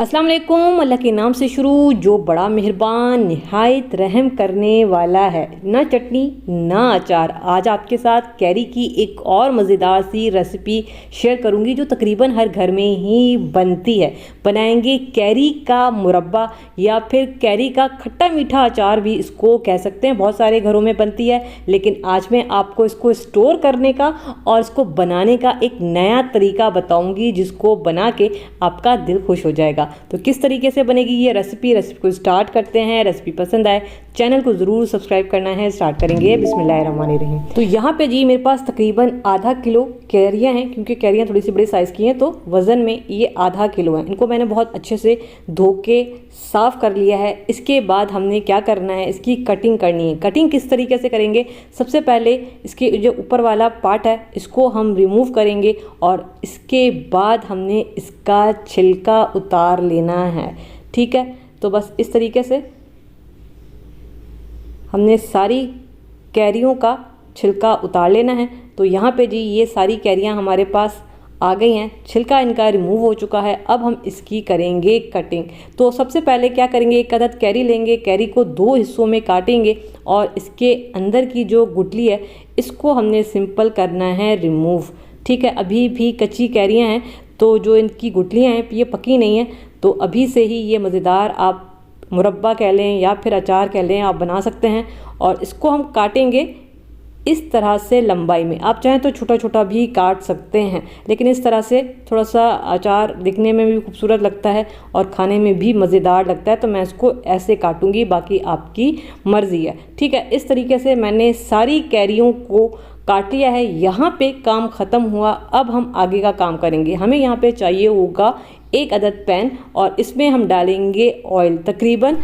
अस्सलाम वालेकुम। अल्लाह के नाम से शुरू जो बड़ा मेहरबान निहायत रहम करने वाला है। ना चटनी ना अचार। आज आपके साथ कैरी की एक और मज़ेदार सी रेसिपी शेयर करूंगी जो तकरीबन हर घर में ही बनती है। बनाएंगे कैरी का मुरब्बा या फिर कैरी का खट्टा मीठा अचार भी इसको कह सकते हैं। बहुत सारे घरों में बनती है, लेकिन आज मैं आपको इसको स्टोर करने का और इसको बनाने का एक नया तरीका बताऊंगी जिसको बना के आपका दिल खुश हो जाएगा। तो किस तरीके से बनेगी ये रेसिपी को स्टार्ट करते हैं। रेसिपी पसंद आए चैनल को ज़रूर सब्सक्राइब करना है। स्टार्ट करेंगे बिस्मिल्लाहिर्रहमानिर्रहीम। तो यहाँ पे जी मेरे पास तकरीबन आधा किलो कैरियाँ हैं, क्योंकि कैरियाँ थोड़ी सी बड़ी साइज़ की हैं तो वज़न में ये आधा किलो है। इनको मैंने बहुत अच्छे से धो के साफ़ कर लिया है। इसके बाद हमने क्या करना है, इसकी कटिंग करनी है। कटिंग किस तरीके से करेंगे, सबसे पहले इसके जो ऊपर वाला पार्ट है इसको हम रिमूव करेंगे और इसके बाद हमने इसका छिलका उतार लेना है। ठीक है, तो बस इस तरीके से हमने सारी कैरियों का छिलका उतार लेना है। तो यहाँ पे जी ये सारी कैरियाँ हमारे पास आ गई हैं, छिलका इनका रिमूव हो चुका है। अब हम इसकी करेंगे कटिंग। तो सबसे पहले क्या करेंगे, एक अदद कैरी लेंगे, कैरी को दो हिस्सों में काटेंगे और इसके अंदर की जो गुठली है इसको हमने सिंपल करना है रिमूव। ठीक है, अभी भी कच्ची कैरियाँ हैं तो जो इनकी गुठलियाँ हैं ये पकी नहीं है, तो अभी से ही ये मज़ेदार आप मुरब्बा कह लें या फिर अचार कह लें आप बना सकते हैं। और इसको हम काटेंगे इस तरह से लंबाई में। आप चाहें तो छोटा छोटा भी काट सकते हैं, लेकिन इस तरह से थोड़ा सा अचार दिखने में भी खूबसूरत लगता है और खाने में भी मज़ेदार लगता है। तो मैं इसको ऐसे काटूंगी, बाकी आपकी मर्ज़ी है। ठीक है, इस तरीके से मैंने सारी कैरियों को काट लिया है। यहाँ पे काम ख़त्म हुआ। अब हम आगे का काम करेंगे। हमें यहाँ पे चाहिए होगा एक अदद पैन और इसमें हम डालेंगे ऑयल। तकरीबन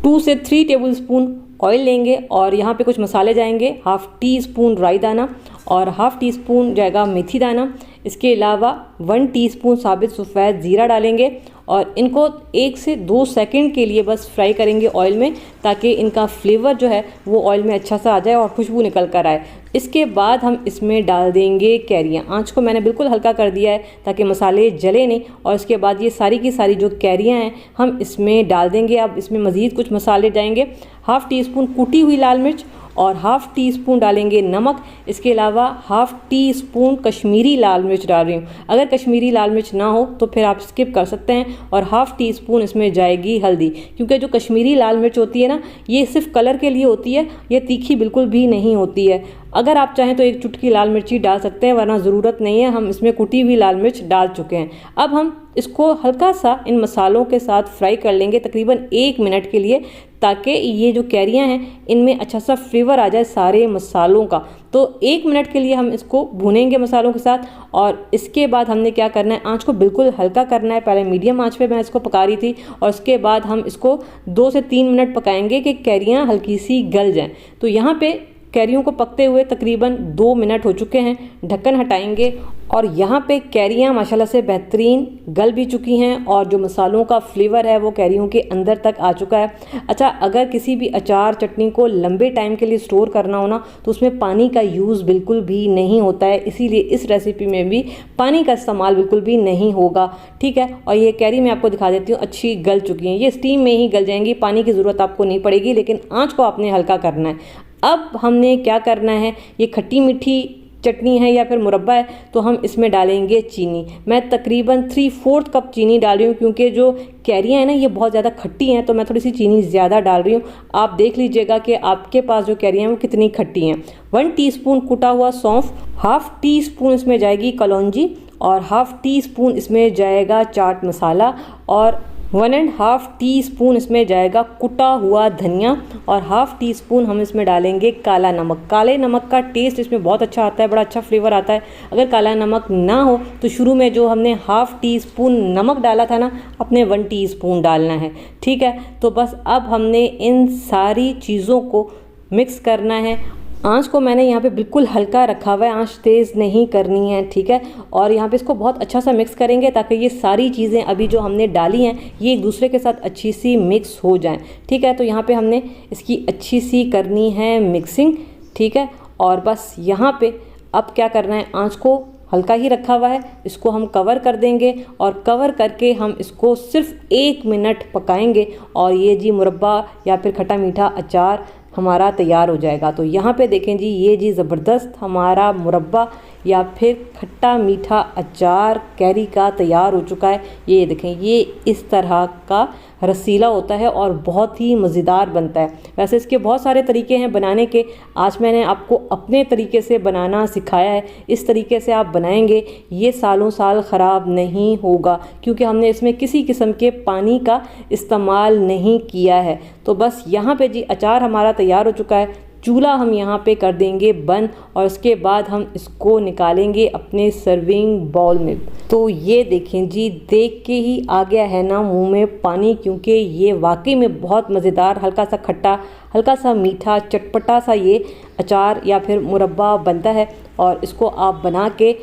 2 से 3 टेबल स्पून ऑयल लेंगे और यहाँ पे कुछ मसाले जाएंगे। हाफ़ टी स्पून राई दाना और हाफ़ टी स्पून जाएगा मेथी दाना। इसके अलावा 1 टीस्पून साबित सफ़ेद ज़ीरा डालेंगे और इनको 1 से 2 सेकंड के लिए बस फ्राई करेंगे ऑयल में, ताकि इनका फ्लेवर जो है वो ऑयल में अच्छा सा आ जाए और खुशबू निकल कर आए। इसके बाद हम इसमें डाल देंगे कैरियाँ। आंच को मैंने बिल्कुल हल्का कर दिया है ताकि मसाले जले नहीं। और इसके बाद ये सारी की सारी जो कैरियाँ हैं हम इसमें डाल देंगे। अब इसमें मज़ीद कुछ मसाले जाएंगे। हाफ़ टी स्पून कुटी हुई लाल मिर्च और हाफ़ टी स्पून डालेंगे नमक। इसके अलावा हाफ़ टी स्पून कश्मीरी लाल मिर्च डाल रही हूँ। अगर कश्मीरी लाल मिर्च ना हो तो फिर आप स्किप कर सकते हैं। और हाफ़ टी स्पून इसमें जाएगी हल्दी, क्योंकि जो कश्मीरी लाल मिर्च होती है ना, ये सिर्फ कलर के लिए होती है, ये तीखी बिल्कुल भी नहीं होती है। अगर आप चाहें तो एक चुटकी लाल मिर्ची डाल सकते हैं, वरना ज़रूरत नहीं है, हम इसमें कुटी हुई लाल मिर्च डाल चुके हैं। अब हम इसको हल्का सा इन मसालों के साथ फ्राई कर लेंगे तकरीबन 1 मिनट के लिए, ताकि ये जो कैरियाँ हैं इनमें अच्छा सा फ्लेवर आ जाए सारे मसालों का। तो 1 मिनट के लिए हम इसको भूनेंगे मसालों के साथ। और इसके बाद हमने क्या करना है, आंच को बिल्कुल हल्का करना है। पहले मीडियम आंच पे मैं इसको पका रही थी और उसके बाद हम इसको 2 से 3 मिनट पकाएंगे कि कैरियाँ हल्की सी गल जाएँ। तो यहाँ पे कैरियों को पकते हुए तकरीबन 2 मिनट हो चुके हैं। ढक्कन हटाएंगे और यहाँ पे कैरियाँ माशाल्लाह से बेहतरीन गल भी चुकी हैं और जो मसालों का फ्लेवर है वो कैरियों के अंदर तक आ चुका है। अच्छा, अगर किसी भी अचार चटनी को लंबे टाइम के लिए स्टोर करना हो ना, तो उसमें पानी का यूज़ बिल्कुल भी नहीं होता है, इसीलिए इस रेसिपी में भी पानी का इस्तेमाल बिल्कुल भी नहीं होगा। ठीक है, और ये कैरी मैं आपको दिखा देती हूँ, अच्छी गल चुकी हैं। ये स्टीम में ही गल जाएंगी, पानी की ज़रूरत आपको नहीं पड़ेगी, लेकिन आँच को आपने हल्का करना है। अब हमने क्या करना है, ये खट्टी मीठी चटनी है या फिर मुरब्बा है, तो हम इसमें डालेंगे चीनी। मैं तकरीबन 3/4 कप चीनी डाल रही हूँ, क्योंकि जो कैरियाँ हैं ना ये बहुत ज़्यादा खट्टी हैं, तो मैं थोड़ी सी चीनी ज़्यादा डाल रही हूँ। आप देख लीजिएगा कि आपके पास जो कैरियाँ हैं वो कितनी खट्टी हैं। 1 टीस्पून कुटा हुआ सौंफ, हाफ़ टी स्पून इसमें जाएगी कलौंजी और हाफ़ टी स्पून इसमें जाएगा चाट मसाला और 1.5 टीस्पून इसमें जाएगा कुटा हुआ धनिया और हाफ़ टी स्पून हम इसमें डालेंगे काला नमक। काले नमक का टेस्ट इसमें बहुत अच्छा आता है, बड़ा अच्छा फ्लेवर आता है। अगर काला नमक ना हो तो शुरू में जो हमने हाफ़ टी स्पून नमक डाला था ना, अपने 1 टीस्पून डालना है। ठीक है, तो बस अब हमने इन सारी चीज़ों को मिक्स करना है। आंच को मैंने यहाँ पे बिल्कुल हल्का रखा हुआ है, आंच तेज़ नहीं करनी है। ठीक है, और यहाँ पे इसको बहुत अच्छा सा मिक्स करेंगे ताकि ये सारी चीज़ें अभी जो हमने डाली हैं ये एक दूसरे के साथ अच्छी सी मिक्स हो जाएं। ठीक है, तो यहाँ पे हमने इसकी अच्छी सी करनी है मिक्सिंग। ठीक है, और बस यहाँ पे अब क्या करना है, आंच को हल्का ही रखा हुआ है। इसको हम कवर कर देंगे और कवर करके हम इसको सिर्फ 1 मिनट पकाएंगे और ये जी मुरब्बा या फिर खट्टा मीठा अचार हमारा तैयार हो जाएगा। तो यहाँ पे देखें जी, ये जी ज़बरदस्त हमारा मुरब्बा या फिर खट्टा मीठा अचार कैरी का तैयार हो चुका है। ये देखें, ये इस तरह का रसीला होता है और बहुत ही मज़ेदार बनता है। वैसे इसके बहुत सारे तरीके हैं बनाने के, आज मैंने आपको अपने तरीके से बनाना सिखाया है। इस तरीके से आप बनाएंगे ये सालों साल ख़राब नहीं होगा, क्योंकि हमने इसमें किसी किस्म के पानी का इस्तेमाल नहीं किया है। तो बस यहाँ पे जी अचार हमारा तैयार हो चुका है। चूल्हा हम यहाँ पे कर देंगे बंद और उसके बाद हम इसको निकालेंगे अपने सर्विंग बाउल में। तो ये देखें जी, देख के ही आ गया है ना मुंह में पानी, क्योंकि ये वाकई में बहुत मज़ेदार, हल्का सा खट्टा, हल्का सा मीठा, चटपटा सा ये अचार या फिर मुरब्बा बनता है। और इसको आप बना के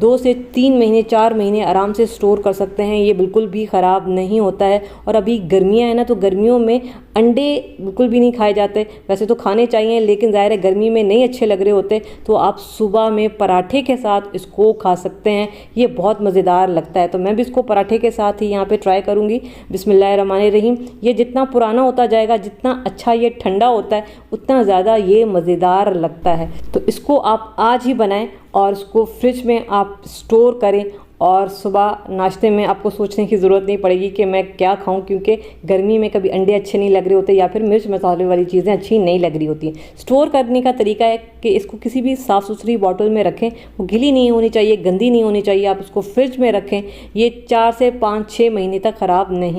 2 से 3 महीने 4 महीने आराम से स्टोर कर सकते हैं। ये बिल्कुल भी ख़राब नहीं होता है। और अभी गर्मियाँ हैं ना, तो गर्मियों में अंडे बिल्कुल भी नहीं खाए जाते। वैसे तो खाने चाहिए, लेकिन ज़ाहिर है गर्मी में नहीं अच्छे लग रहे होते, तो आप सुबह में पराठे के साथ इसको खा सकते हैं। ये बहुत मज़ेदार लगता है। तो मैं भी इसको पराठे के साथ ही यहाँ पे ट्राई करूँगी। बिस्मिल्लाहिर्रहमानिर्रहीम। ये जितना पुराना होता जाएगा, जितना अच्छा ये ठंडा होता है, उतना ज़्यादा ये मज़ेदार लगता है। तो इसको आप आज ही बनाएं और इसको फ्रिज में आप स्टोर करें और सुबह नाश्ते में आपको सोचने की ज़रूरत नहीं पड़ेगी कि मैं क्या खाऊं, क्योंकि गर्मी में कभी अंडे अच्छे नहीं लग रहे होते या फिर मिर्च मसाले वाली चीज़ें अच्छी नहीं लग रही होती हैं। स्टोर करने का तरीका है कि इसको किसी भी साफ़ सुथरी बॉटल में रखें, वो गीली नहीं होनी चाहिए, गंदी नहीं होनी चाहिए। आप उसको फ्रिज में रखें, ये 4 से 5-6 महीने तक ख़राब नहीं